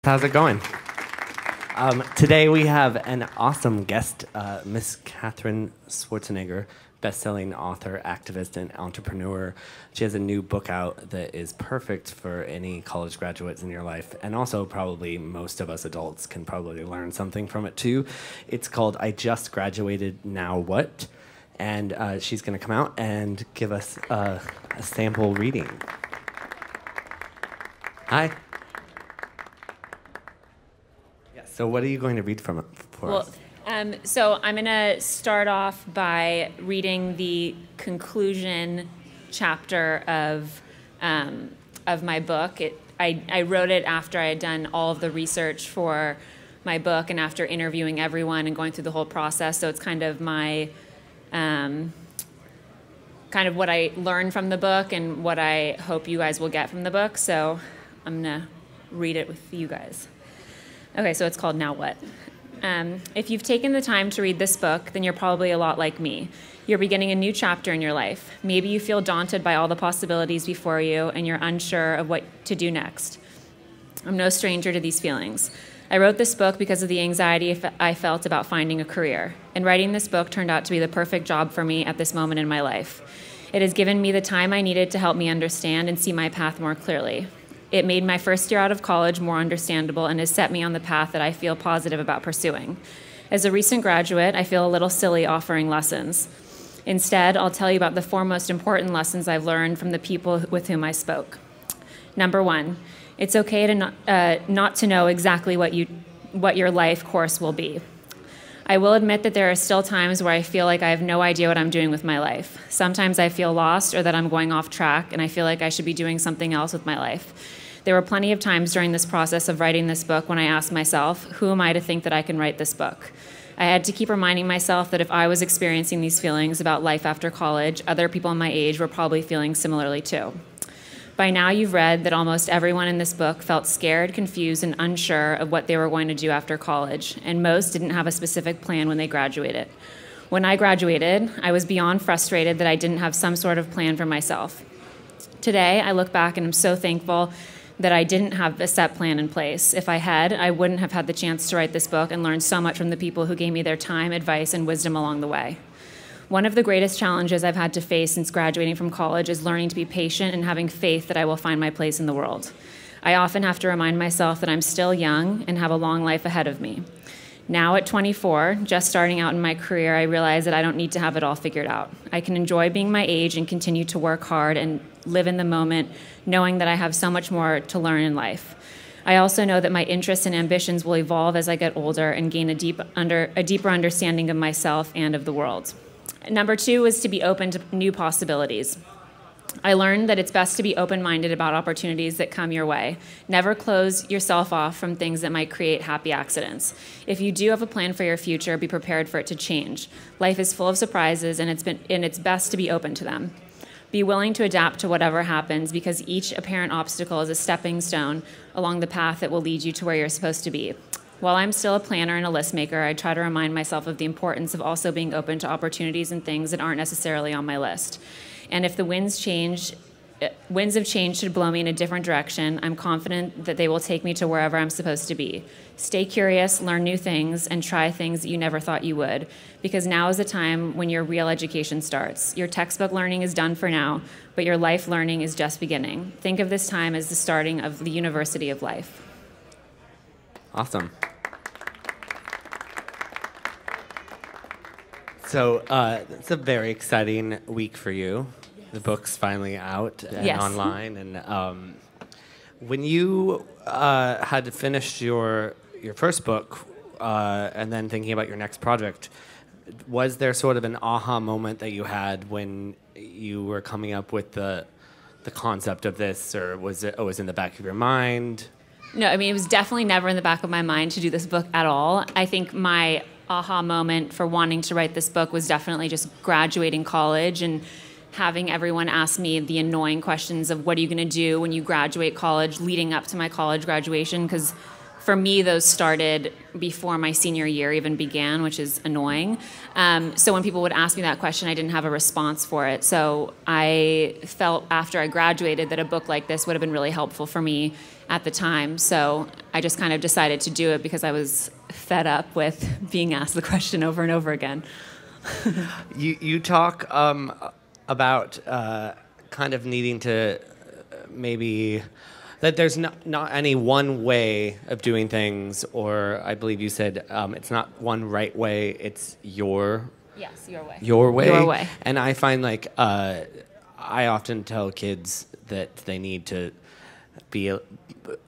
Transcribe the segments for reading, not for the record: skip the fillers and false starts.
How's it going? Today we have an awesome guest, Miss Katherine Schwarzenegger, best-selling author, activist, and entrepreneur. She has a new book out that is perfect for any college graduates in your life, and also probably most of us adults can probably learn something from it too. It's called I Just Graduated, Now What? And she's going to come out and give us a sample reading. Hi. So what are you going to read from it for us? So I'm going to start off by reading the conclusion chapter of my book. I wrote it after I had done all of the research for my book and after interviewing everyone and going through the whole process. So it's kind of my kind of what I learned from the book and what I hope you guys will get from the book. So I'm going to read it with you guys. Okay, so it's called Now What? If you've taken the time to read this book, then you're probably a lot like me. You're beginning a new chapter in your life. Maybe you feel daunted by all the possibilities before you and you're unsure of what to do next. I'm no stranger to these feelings. I wrote this book because of the anxiety I felt about finding a career. And writing this book turned out to be the perfect job for me at this moment in my life. It has given me the time I needed to help me understand and see my path more clearly. It made my first year out of college more understandable and has set me on the path that I feel positive about pursuing. As a recent graduate, I feel a little silly offering lessons. Instead, I'll tell you about the four most important lessons I've learned from the people with whom I spoke. Number one, it's okay to not to know exactly what your life course will be. I will admit that there are still times where I feel like I have no idea what I'm doing with my life. Sometimes I feel lost or that I'm going off track and I feel like I should be doing something else with my life. There were plenty of times during this process of writing this book when I asked myself, who am I to think that I can write this book? I had to keep reminding myself that if I was experiencing these feelings about life after college, other people my age were probably feeling similarly too. By now you've read that almost everyone in this book felt scared, confused, and unsure of what they were going to do after college, and most didn't have a specific plan when they graduated. When I graduated, I was beyond frustrated that I didn't have some sort of plan for myself. Today, I look back and I'm so thankful that I didn't have a set plan in place. If I had, I wouldn't have had the chance to write this book and learn so much from the people who gave me their time, advice, and wisdom along the way. One of the greatest challenges I've had to face since graduating from college is learning to be patient and having faith that I will find my place in the world. I often have to remind myself that I'm still young and have a long life ahead of me. Now at 24, just starting out in my career, I realize that I don't need to have it all figured out. I can enjoy being my age and continue to work hard and live in the moment, knowing that I have so much more to learn in life. I also know that my interests and ambitions will evolve as I get older and gain a deeper understanding of myself and of the world. Number two is to be open to new possibilities. I learned that it's best to be open-minded about opportunities that come your way. Never close yourself off from things that might create happy accidents. If you do have a plan for your future, be prepared for it to change. Life is full of surprises, and it's best to be open to them. Be willing to adapt to whatever happens, because each apparent obstacle is a stepping stone along the path that will lead you to where you're supposed to be. While I'm still a planner and a list maker, I try to remind myself of the importance of also being open to opportunities and things that aren't necessarily on my list. And if the winds of change should blow me in a different direction, I'm confident that they will take me to wherever I'm supposed to be. Stay curious, learn new things, and try things that you never thought you would, because now is the time when your real education starts. Your textbook learning is done for now, but your life learning is just beginning. Think of this time as the starting of the University of Life. Awesome. So it's a very exciting week for you. The book's finally out and online. And when you had finished your first book and then thinking about your next project, was there sort of an aha moment that you had when you were coming up with the concept of this, or was it always in the back of your mind? No, I mean, it was definitely never in the back of my mind to do this book at all. I think my aha moment for wanting to write this book was definitely just graduating college and having everyone ask me the annoying questions of what are you going to do when you graduate college, leading up to my college graduation, because for me, those started before my senior year even began, which is annoying. So when people would ask me that question, I didn't have a response for it. So I felt after I graduated that a book like this would have been really helpful for me at the time. So I just kind of decided to do it because I was fed up with being asked the question over and over again. You talk about kind of needing to maybe that there's not any one way of doing things, or I believe you said it's not one right way, it's your way. Your way. And I find like I often tell kids that they need to be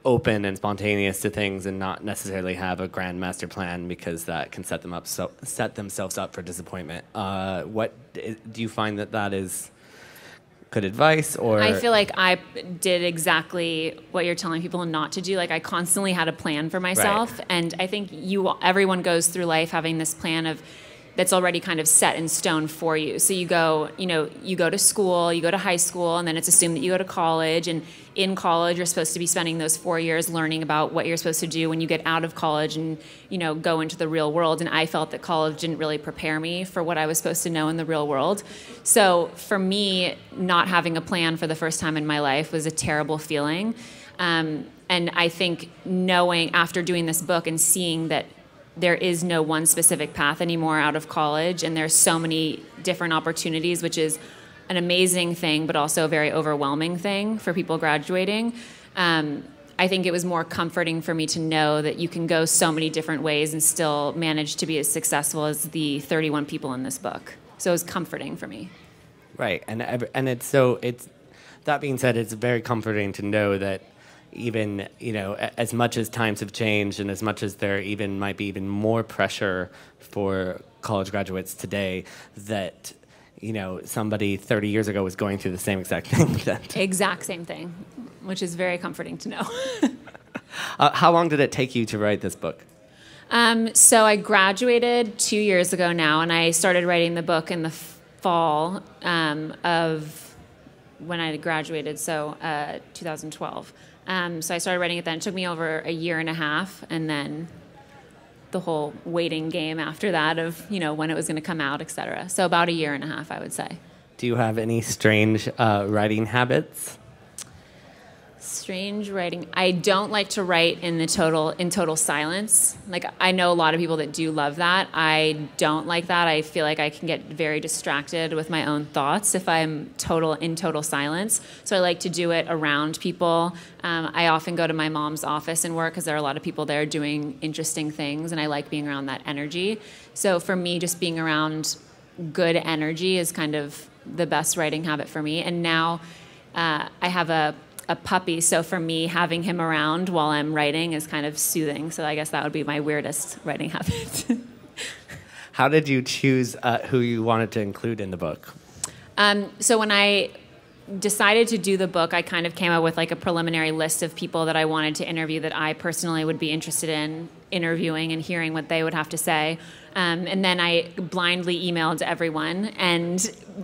open and spontaneous to things and not necessarily have a grand master plan, because that can set themselves up for disappointment. What do you find that is good advice? Or I feel like I did exactly what you're telling people not to do. Like I constantly had a plan for myself, right. And I think everyone goes through life having this plan that's already kind of set in stone for you. So you go to school, you go to high school, and then it's assumed that you go to college. And in college, you're supposed to be spending those 4 years learning about what you're supposed to do when you get out of college and, go into the real world. And I felt that college didn't really prepare me for what I was supposed to know in the real world. So for me, not having a plan for the first time in my life was a terrible feeling. And I think knowing after doing this book and seeing that there is no one specific path anymore out of college, and there's so many different opportunities, which is an amazing thing, but also a very overwhelming thing for people graduating. I think it was more comforting for me to know that you can go so many different ways and still manage to be as successful as the 31 people in this book. So it was comforting for me. Right, and it's that being said, it's very comforting to know that even, as much as times have changed and as much as there even might be even more pressure for college graduates today, that, somebody 30 years ago was going through the same exact thing. Exact same thing, which is very comforting to know. How long did it take you to write this book? So I graduated 2 years ago now, and I started writing the book in the fall of when I graduated, so 2012. So I started writing it then. It took me over a year and a half, and then the whole waiting game after that of, when it was going to come out, et cetera. So about a year and a half, I would say. Do you have any strange writing habits? Strange writing. I don't like to write in total silence. Like, I know a lot of people that do love that. I don't like that. I feel like I can get very distracted with my own thoughts if I'm in total silence. So I like to do it around people. I often go to my mom's office and work because there are a lot of people there doing interesting things, and I like being around that energy. So for me, just being around good energy is kind of the best writing habit for me. And now I have a puppy, so for me, having him around while I'm writing is kind of soothing. So I guess that would be my weirdest writing habit. How did you choose who you wanted to include in the book? So when I decided to do the book, I kind of came up with like a preliminary list of people that I wanted to interview that I personally would be interested in interviewing and hearing what they would have to say. And then I blindly emailed everyone, and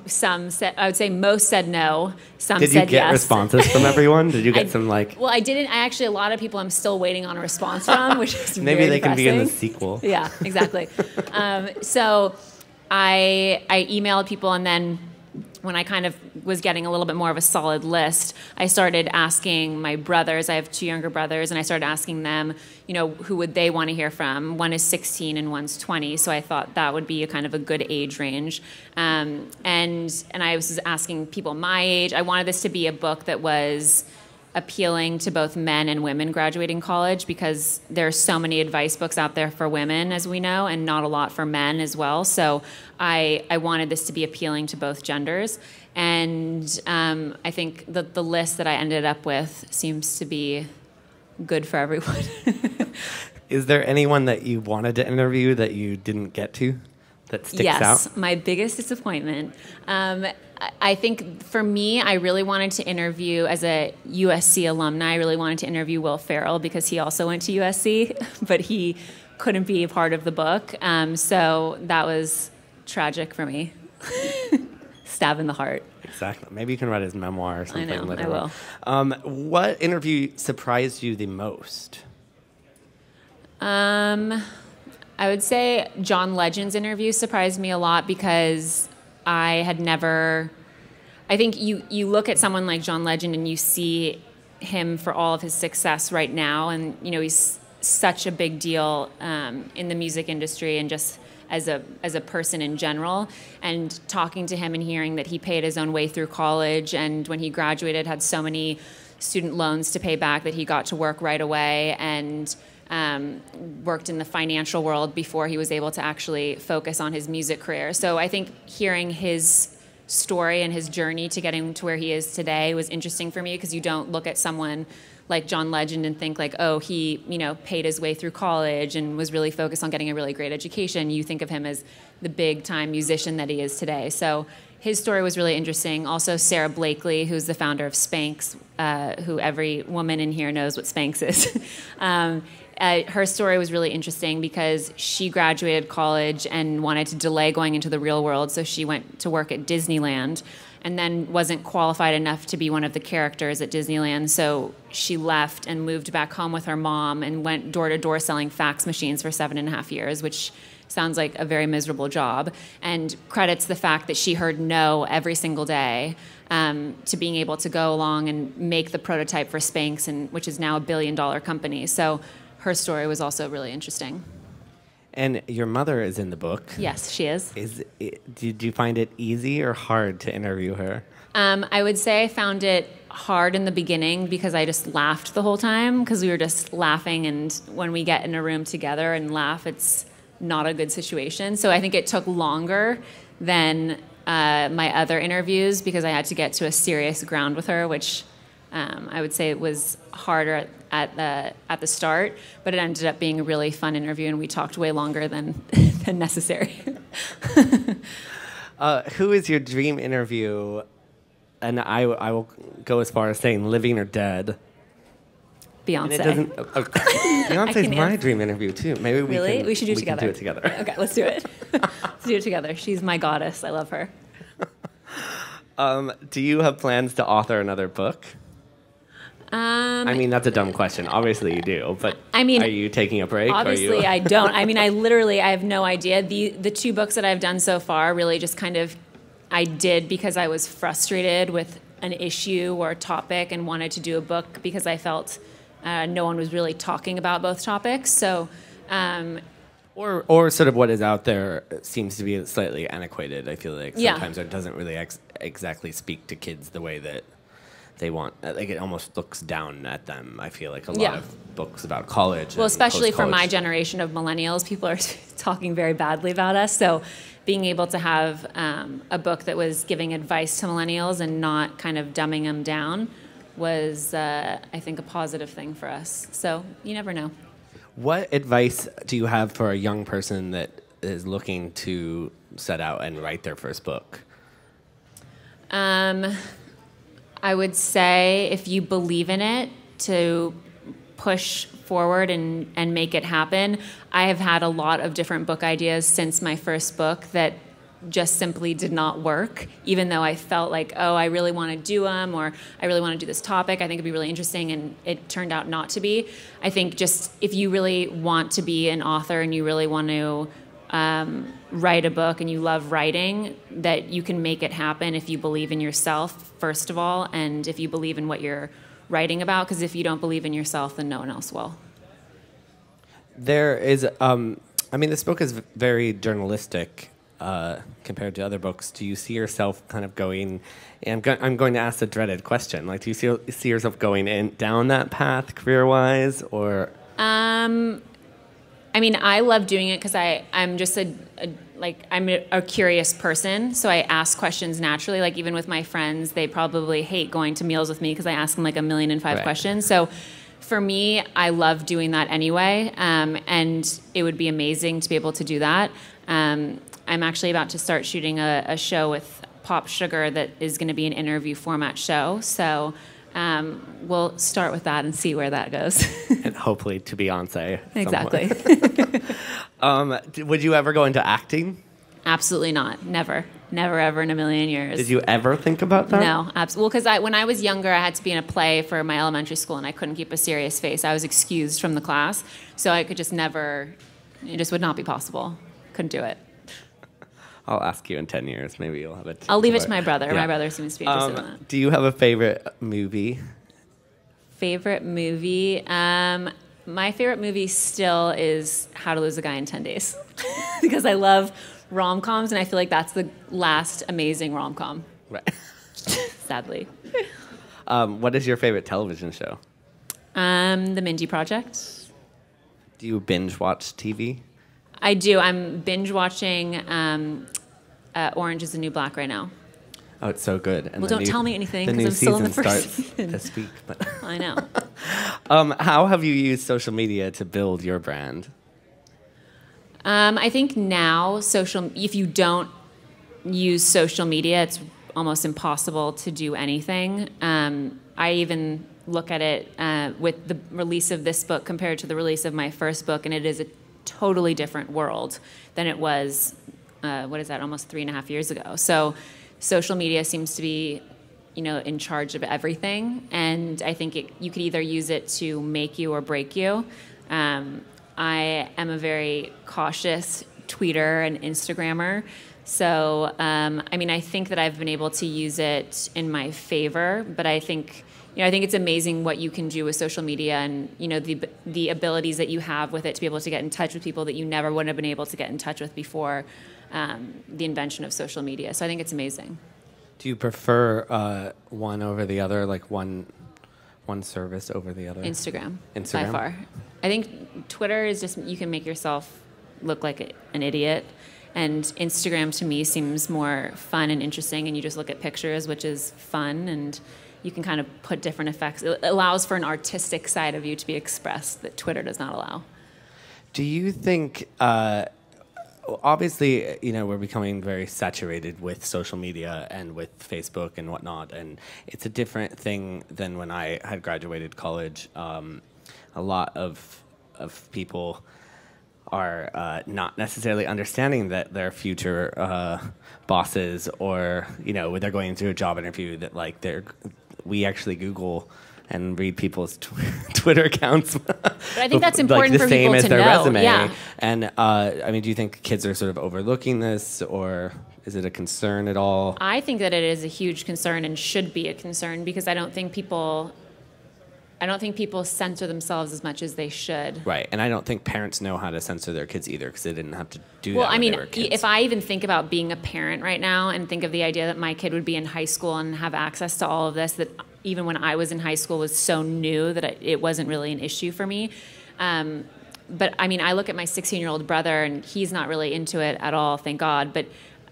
some said, I would say most said no, some said yes. Did you get responses from everyone? Did you get some like... Well, I didn't. A lot of people I'm still waiting on a response from, which is maybe very they depressing. Can be in the sequel. Yeah, exactly. So I emailed people, and then when I kind of was getting a little bit more of a solid list, I started asking my brothers. I have 2 younger brothers, and I started asking them, who would they want to hear from? One is 16 and one's 20, so I thought that would be a kind of a good age range. And I was asking people my age. I wanted this to be a book that was appealing to both men and women graduating college, because there's so many advice books out there for women, as we know, and not a lot for men as well. So I wanted this to be appealing to both genders. And I think the list that I ended up with seems to be good for everyone. Is there anyone that you wanted to interview that you didn't get to that sticks out? Yes, my biggest disappointment. I think for me, I really wanted to interview, as a USC alumni, I really wanted to interview Will Ferrell, because he also went to USC, but he couldn't be a part of the book. So that was tragic for me. Stab in the heart. Exactly. Maybe you can write his memoir or something. I know, later I will. What interview surprised you the most? I would say John Legend's interview surprised me a lot, because I had never... I think you look at someone like John Legend and you see him for all of his success right now. And, you know, he's such a big deal in the music industry and just as a person in general. And talking to him and hearing that he paid his own way through college, and when he graduated had so many student loans to pay back that he got to work right away, and worked in the financial world before he was able to actually focus on his music career. So I think hearing his story and his journey to getting to where he is today was interesting for me, because you don't look at someone like John Legend and think like, oh, he, you know, paid his way through college and was really focused on getting a really great education. You think of him as the big time musician that he is today. So his story was really interesting. Also, Sarah Blakely, who's the founder of Spanx, who every woman in here knows what Spanx is. Her story was really interesting because she graduated college and wanted to delay going into the real world, so she went to work at Disneyland and then wasn't qualified enough to be one of the characters at Disneyland, so she left and moved back home with her mom and went door-to-door selling fax machines for 7.5 years, which sounds like a very miserable job, and credits the fact that she heard no every single day to being able to go along and make the prototype for Spanx, and which is now $1 billion company. So her story was also really interesting. And your mother is in the book. Yes, she is. Did you find it easy or hard to interview her? I would say I found it hard in the beginning because I just laughed the whole time, because we were just laughing, and when we get in a room together and laugh, it's not a good situation. So I think it took longer than my other interviews because I had to get to a serious ground with her, which I would say it was harder at the start, but it ended up being a really fun interview, and we talked way longer than necessary. Who is your dream interview? And I will go as far as saying living or dead. Beyonce. Beyonce's my dream interview too. Maybe we should do it together. Can do it together. Okay, let's do it. Let's do it together. She's my goddess. I love her. Do you have plans to author another book? I mean, that's a dumb question. Obviously you do, but I mean, are you taking a break? Obviously I don't. I mean, I have no idea. The 2 books that I've done so far really just kind of, I did because I was frustrated with an issue or a topic and wanted to do a book because I felt no one was really talking about both topics. So, or sort of what is out there seems to be slightly antiquated. I feel like sometimes it doesn't really exactly speak to kids the way that they want. Like it almost looks down at them. I feel like a lot of books about college. Well, especially for my generation of millennials, people are talking very badly about us. So being able to have a book that was giving advice to millennials and not kind of dumbing them down was, I think, a positive thing for us. So you never know. What advice do you have for a young person that is looking to set out and write their first book? I would say if you believe in it, to push forward and make it happen. I have had a lot of different book ideas since my first book that just simply did not work, even though I felt like, oh, I really want to do them, or I really want to do this topic. I think it'd be really interesting, and it turned out not to be. I think just if you really want to be an author and you really want to write a book and you love writing, that you can make it happen if you believe in yourself, first of all, and if you believe in what you're writing about, because if you don't believe in yourself, then no one else will. There is, I mean, this book is very journalistic compared to other books. Do you see yourself kind of going, and I'm going to ask the dreaded question, like, do you see yourself going down that path career-wise, or? I mean, I love doing it because I'm just I'm a curious person, so I ask questions naturally. Like even with my friends, they probably hate going to meals with me because I ask them like 1,000,005 questions. So for me, I love doing that anyway, and it would be amazing to be able to do that. I'm actually about to start shooting a show with Pop Sugar that is going to be an interview format show. So we'll start with that and see where that goes. And hopefully to Beyonce. Exactly. Would you ever go into acting? Absolutely not. Never. Never, ever in a million years. Did you ever think about that? No, absolutely. Well, because when I was younger, I had to be in a play for my elementary school, and I couldn't keep a serious face. I was excused from the class, so I could just never, it just would not be possible. Couldn't do it. I'll ask you in 10 years. Maybe you'll have it. I'll leave it to my brother. Yeah. My brother seems to be interested in that. Do you have a favorite movie Favorite movie? My favorite movie still is How to Lose a Guy in 10 Days because I love rom-coms, and I feel like that's the last amazing rom-com. Right. Sadly. What is your favorite television show? The Mindy Project. Do you binge watch TV? I do. I'm binge watching Orange is the New Black right now. Oh, it's so good. And well, don't tell me anything the because new I'm still in the season first starts season. this week. But I know. how have you used social media to build your brand? I think now if you don't use social media, it's almost impossible to do anything. I even look at it with the release of this book compared to the release of my first book, and it is a totally different world than it was, almost 3.5 years ago. So social media seems to be, in charge of everything, and I think you could either use it to make you or break you. I am a very cautious tweeter and Instagrammer, so I think that I've been able to use it in my favor, but I think it's amazing what you can do with social media and the abilities that you have with it to be able to get in touch with people that you never would have been able to get in touch with before the invention of social media. So I think it's amazing. Do you prefer one over the other, like one service over the other? Instagram, by far. I think Twitter is just, you can make yourself look like an idiot. And Instagram to me seems more fun and interesting, and you just look at pictures, which is fun, and you can kind of put different effects. It allows for an artistic side of you to be expressed that Twitter does not allow. Do you think, obviously, we're becoming very saturated with social media and with Facebook and whatnot, and it's a different thing than when I had graduated college. A lot of people are not necessarily understanding that their future bosses, or when they're going into a job interview, that we actually Google and read people's Twitter accounts. But I think that's important for people to know. Resume. Yeah. And do you think kids are sort of overlooking this, or is it a concern at all? I think that it is a huge concern and should be a concern, because I don't think people censor themselves as much as they should. Right, and I don't think parents know how to censor their kids either, because they didn't have to do well, that when they were kids. If I even think about being a parent right now and think of the idea that my kid would be in high school and have access to all of this, that even when I was in high school was so new that it wasn't really an issue for me. But I look at my 16-year-old brother, and he's not really into it at all, thank God. But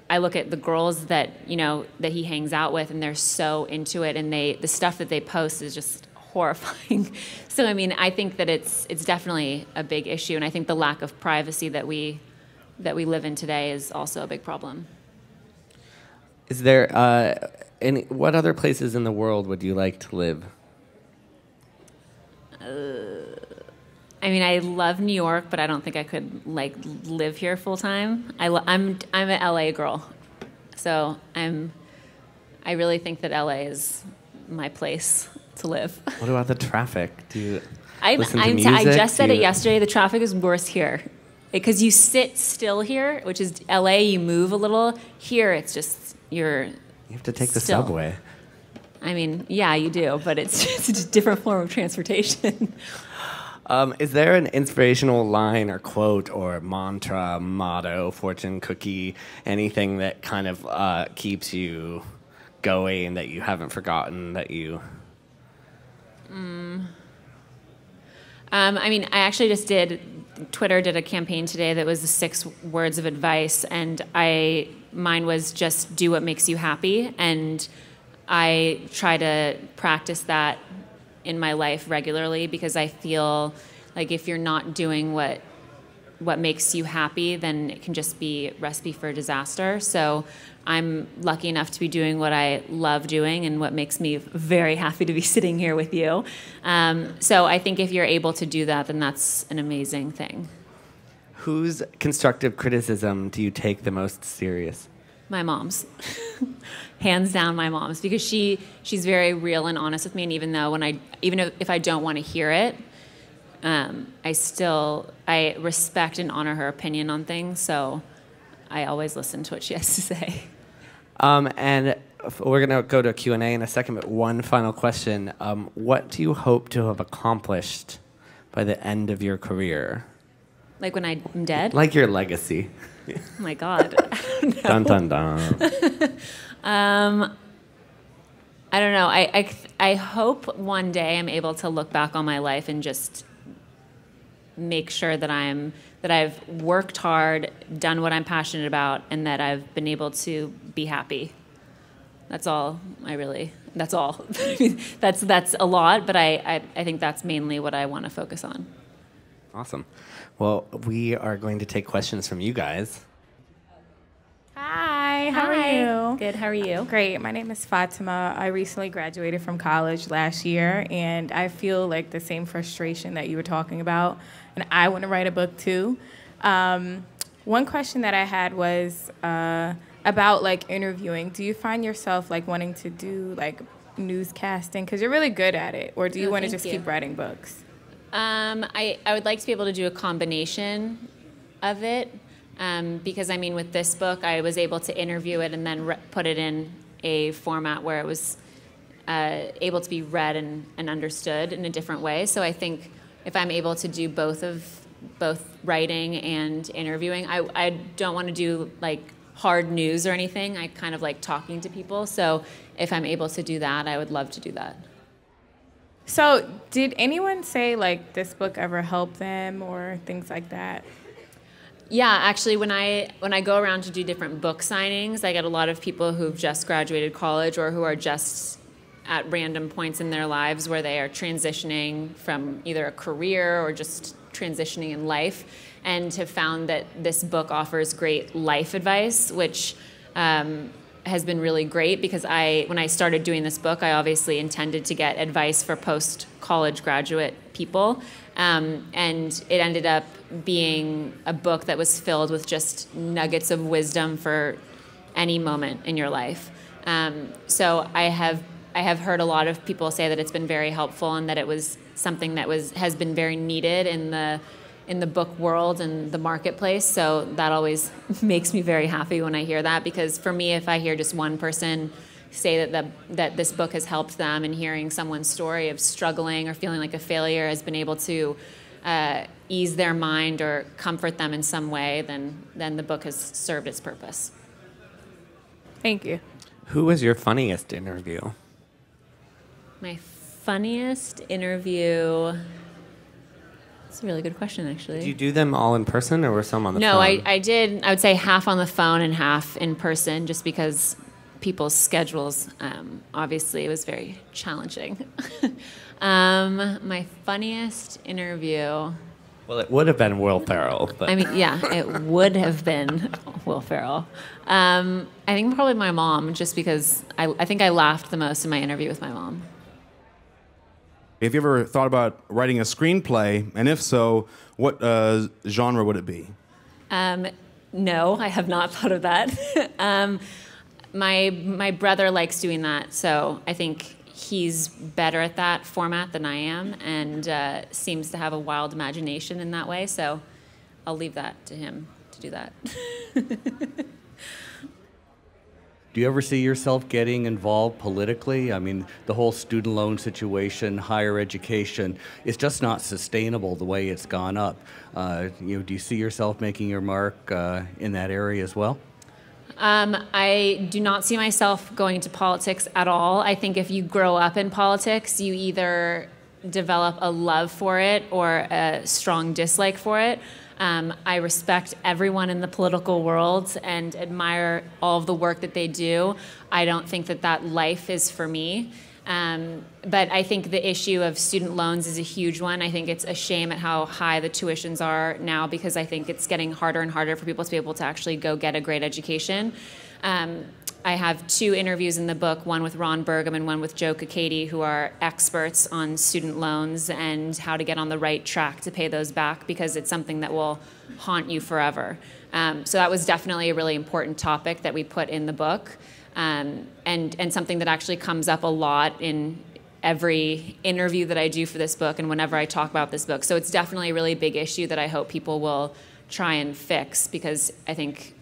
I look at the girls that he hangs out with, and they're so into it, and the stuff that they post is just horrifying. So I think that it's definitely a big issue, and I think the lack of privacy that we live in today is also a big problem. Is there what other places in the world would you like to live? I love New York, but I don't think I could live here full time. I'm an LA girl, so I really think that LA is my place to live. What about the traffic? Do you listen to I music? just said it yesterday. The traffic is worse here because you sit still here, which is LA. You move a little. Here, it's just you have to take the still. subway. Yeah, you do, but it's just a different form of transportation. Is there an inspirational line or quote or mantra, motto, fortune cookie, anything that kind of keeps you going, that you haven't forgotten, that you... I actually just Twitter did a campaign today that was the 6 words of advice, and mine was just do what makes you happy, and I try to practice that in my life regularly, because I feel like if you're not doing what makes you happy, then it can just be a recipe for disaster. So I'm lucky enough to be doing what I love doing and what makes me very happy to be sitting here with you. So I think if you're able to do that, then that's an amazing thing. Whose constructive criticism do you take the most serious? My mom's. Hands down my mom's, because she's very real and honest with me, and even if I don't want to hear it, I respect and honor her opinion on things, so I always listen to what she has to say. And we're going to go to Q&A in a second, but one final question. What do you hope to have accomplished by the end of your career? Like when I'm dead? Like your legacy. Oh my God. I don't know. Dun, dun, dun. I don't know. I hope one day I'm able to look back on my life and just make sure that I've worked hard, done what I'm passionate about, and that I've been able to be happy. That's all that's all. that's a lot, but I think that's mainly what I want to focus on. Awesome. Well, we are going to take questions from you guys. Hi, how are you? Good, how are you? Great. My name is Fatima. I recently graduated from college last year, and I feel like the same frustration that you were talking about, and I want to write a book too. One question that I had was about like interviewing. Do you find yourself like wanting to do like newscasting because you're really good at it, or do you want to just keep writing books? I would like to be able to do a combination of it. Because I mean, with this book, I was able to interview it and then put it in a format where it was able to be read and understood in a different way. So I think if I'm able to do both writing and interviewing, I don't want to do like hard news or anything. I kind of like talking to people. So if I'm able to do that, I would love to do that. So did anyone say like this book ever helped them or things like that? Yeah, actually, when I go around to do different book signings, I get a lot of people who've just graduated college or who are just at random points in their lives where they are transitioning from either a career or just transitioning in life, and have found that this book offers great life advice, which has been really great because when I started doing this book, I obviously intended to get advice for post-college graduate people, and it ended up being a book that was filled with just nuggets of wisdom for any moment in your life. So I have heard a lot of people say that it's been very helpful and that it was something that has been very needed in the book world and the marketplace. So that always makes me very happy when I hear that, because for me, if I hear just one person say that this book has helped them, and hearing someone's story of struggling or feeling like a failure has been able to ease their mind or comfort them in some way, then the book has served its purpose. Thank you. Who was your funniest interview? My funniest interview... That's a really good question, actually. Did you do them all in person, or were some on the phone? No, I did. I would say half on the phone and half in person, just because people's schedules, obviously, it was very challenging. My funniest interview... Well, it would have been Will Ferrell. But. I mean, yeah, it would have been Will Ferrell. I think probably my mom, just because I think I laughed the most in my interview with my mom. Have you ever thought about writing a screenplay, and if so, what genre would it be? No, I have not thought of that. My brother likes doing that, so I think he's better at that format than I am, and seems to have a wild imagination in that way, so I'll leave that to him to do that. Do you ever see yourself getting involved politically? I mean, the whole student loan situation, higher education, it's just not sustainable the way it's gone up. Do you see yourself making your mark in that area as well? I do not see myself going into politics at all. I think if you grow up in politics, you either develop a love for it or a strong dislike for it. I respect everyone in the political world and admire all of the work that they do. I don't think that life is for me. But I think the issue of student loans is a huge one. I think it's a shame at how high the tuitions are now, because I think it's getting harder and harder for people to be able to actually go get a great education. I have 2 interviews in the book, one with Ron Burgum and one with Joe Kakady, who are experts on student loans and how to get on the right track to pay those back, because it's something that will haunt you forever. So that was definitely a really important topic that we put in the book, and something that actually comes up a lot in every interview that I do for this book and whenever I talk about this book. So it's definitely a really big issue that I hope people will try and fix, because I think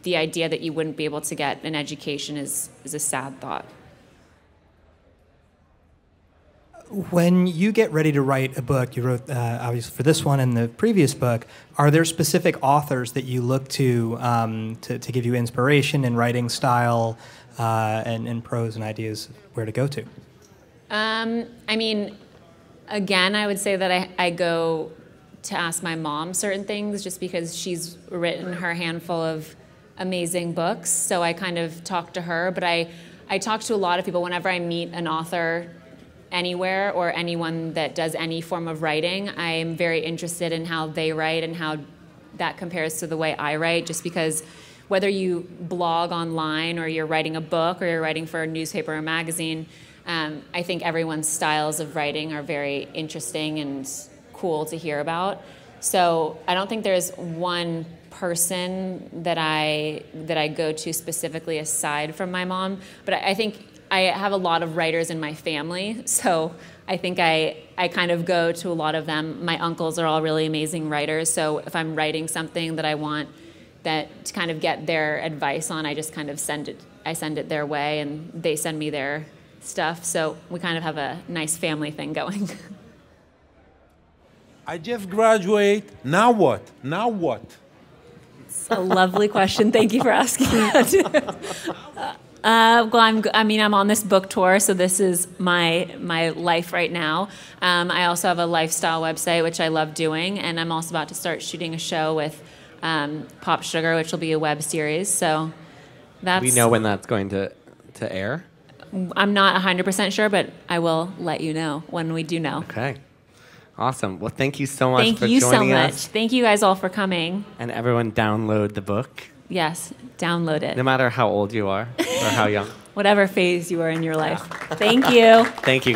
the idea that you wouldn't be able to get an education is a sad thought. When you get ready to write a book, you wrote obviously for this one and the previous book, are there specific authors that you look to give you inspiration in writing style and prose and ideas where to go to? I mean, again, I would say that I go to ask my mom certain things just because she's written her handful of amazing books. So I kind of talk to her, but I talk to a lot of people whenever I meet an author anywhere or anyone that does any form of writing. I am very interested in how they write and how that compares to the way I write, just because whether you blog online or you're writing a book or you're writing for a newspaper or magazine, I think everyone's styles of writing are very interesting and cool to hear about. So I don't think there's one person that I go to specifically aside from my mom, but I think I have a lot of writers in my family, so I think I kind of go to a lot of them. My uncles are all really amazing writers, so if I'm writing something that I want that to kind of get their advice on, I just kind of send it their way, and they send me their stuff. So we kind of have a nice family thing going. I just graduate. Now what? Now what? It's a lovely question. Thank you for asking that. Well, I'm on this book tour, so this is my life right now. I also have a lifestyle website, which I love doing, and I'm also about to start shooting a show with Pop Sugar, which will be a web series. So that's. We know when that's going to air? I'm not 100% sure, but I will let you know when we do know. Okay. Awesome. Well, thank you so much for joining us. Thank you so much. Thank you guys all for coming. And everyone download the book. Yes, download it. No matter how old you are or how young. Whatever phase you are in your life. Thank you. Thank you.